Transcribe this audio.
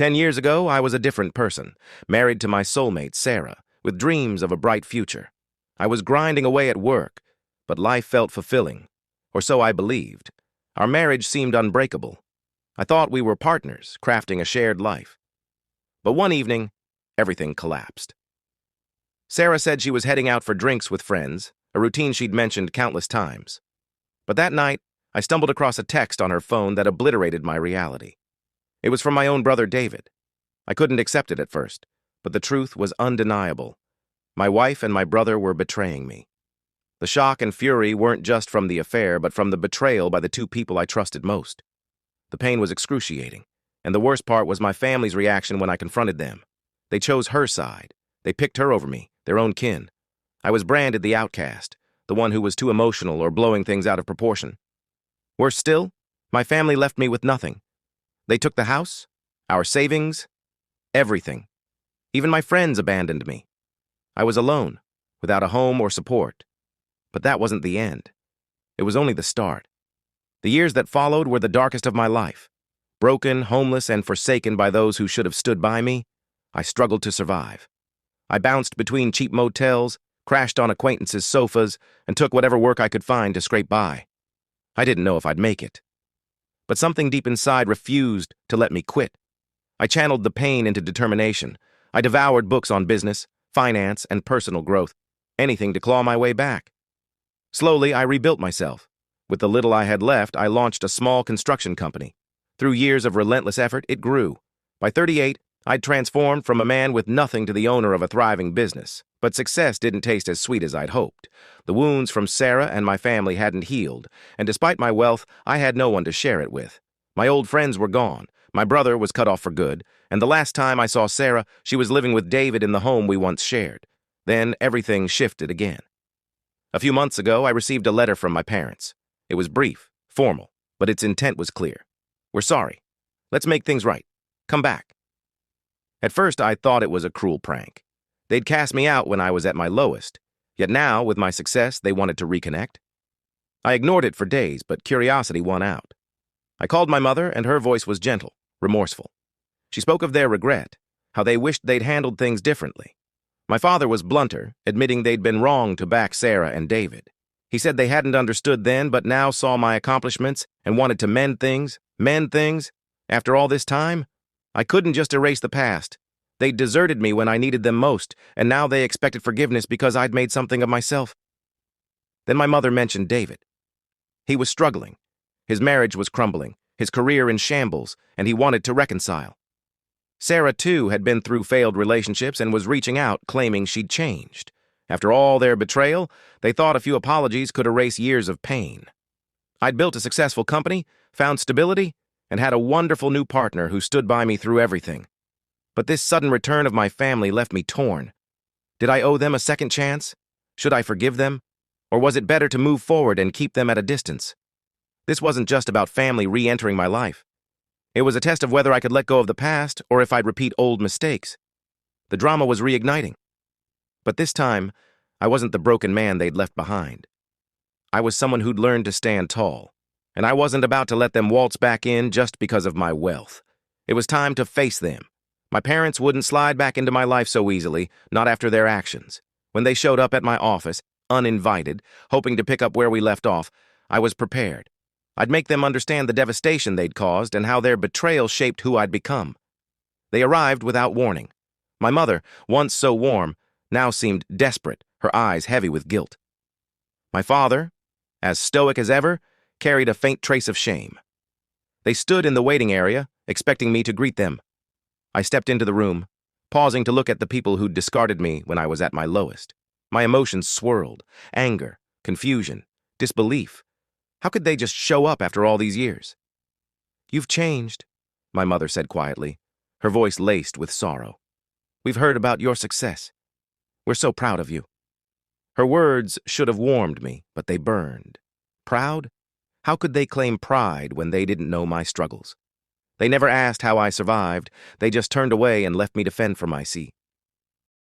10 years ago, I was a different person, married to my soulmate, Sarah, with dreams of a bright future. I was grinding away at work, but life felt fulfilling, or so I believed. Our marriage seemed unbreakable. I thought we were partners, crafting a shared life. But one evening, everything collapsed. Sarah said she was heading out for drinks with friends, a routine she'd mentioned countless times. But that night, I stumbled across a text on her phone that obliterated my reality. It was from my own brother, David. I couldn't accept it at first, but the truth was undeniable. My wife and my brother were betraying me. The shock and fury weren't just from the affair, but from the betrayal by the two people I trusted most. The pain was excruciating, and the worst part was my family's reaction when I confronted them. They chose her side. They picked her over me, their own kin. I was branded the outcast, the one who was too emotional or blowing things out of proportion. Worse still, my family left me with nothing. They took the house, our savings, everything. Even my friends abandoned me. I was alone, without a home or support. But that wasn't the end. It was only the start. The years that followed were the darkest of my life. Broken, homeless, and forsaken by those who should have stood by me, I struggled to survive. I bounced between cheap motels, crashed on acquaintances' sofas, and took whatever work I could find to scrape by. I didn't know if I'd make it. But something deep inside refused to let me quit. I channeled the pain into determination. I devoured books on business, finance, and personal growth, anything to claw my way back. Slowly, I rebuilt myself. With the little I had left, I launched a small construction company. Through years of relentless effort, it grew. By 38, I'd transformed from a man with nothing to the owner of a thriving business. But success didn't taste as sweet as I'd hoped. The wounds from Sarah and my family hadn't healed, and despite my wealth, I had no one to share it with. My old friends were gone, my brother was cut off for good, and the last time I saw Sarah, she was living with David in the home we once shared. Then everything shifted again. A few months ago, I received a letter from my parents. It was brief, formal, but its intent was clear. We're sorry. Let's make things right. Come back. At first, I thought it was a cruel prank. They'd cast me out when I was at my lowest, yet now, with my success, they wanted to reconnect. I ignored it for days, but curiosity won out. I called my mother, and her voice was gentle, remorseful. She spoke of their regret, how they wished they'd handled things differently. My father was blunter, admitting they'd been wrong to back Sarah and David. He said they hadn't understood then, but now saw my accomplishments and wanted to mend things. After all this time, I couldn't just erase the past. They'd deserted me when I needed them most, and now they expected forgiveness because I'd made something of myself. Then my mother mentioned David. He was struggling. His marriage was crumbling, his career in shambles, and he wanted to reconcile. Sarah, too, had been through failed relationships and was reaching out, claiming she'd changed. After all their betrayal, they thought a few apologies could erase years of pain. I'd built a successful company, found stability, and had a wonderful new partner who stood by me through everything. But this sudden return of my family left me torn. Did I owe them a second chance? Should I forgive them? Or was it better to move forward and keep them at a distance? This wasn't just about family re-entering my life. It was a test of whether I could let go of the past or if I'd repeat old mistakes. The drama was reigniting. But this time, I wasn't the broken man they'd left behind. I was someone who'd learned to stand tall, and I wasn't about to let them waltz back in just because of my wealth. It was time to face them. My parents wouldn't slide back into my life so easily, not after their actions. When they showed up at my office, uninvited, hoping to pick up where we left off, I was prepared. I'd make them understand the devastation they'd caused and how their betrayal shaped who I'd become. They arrived without warning. My mother, once so warm, now seemed desperate, her eyes heavy with guilt. My father, as stoic as ever, carried a faint trace of shame. They stood in the waiting area, expecting me to greet them. I stepped into the room, pausing to look at the people who'd discarded me when I was at my lowest. My emotions swirled: anger, confusion, disbelief. How could they just show up after all these years? "You've changed," my mother said quietly, her voice laced with sorrow. "We've heard about your success. We're so proud of you." Her words should have warmed me, but they burned. Proud? How could they claim pride when they didn't know my struggles? They never asked how I survived. They just turned away and left me to fend for my seat.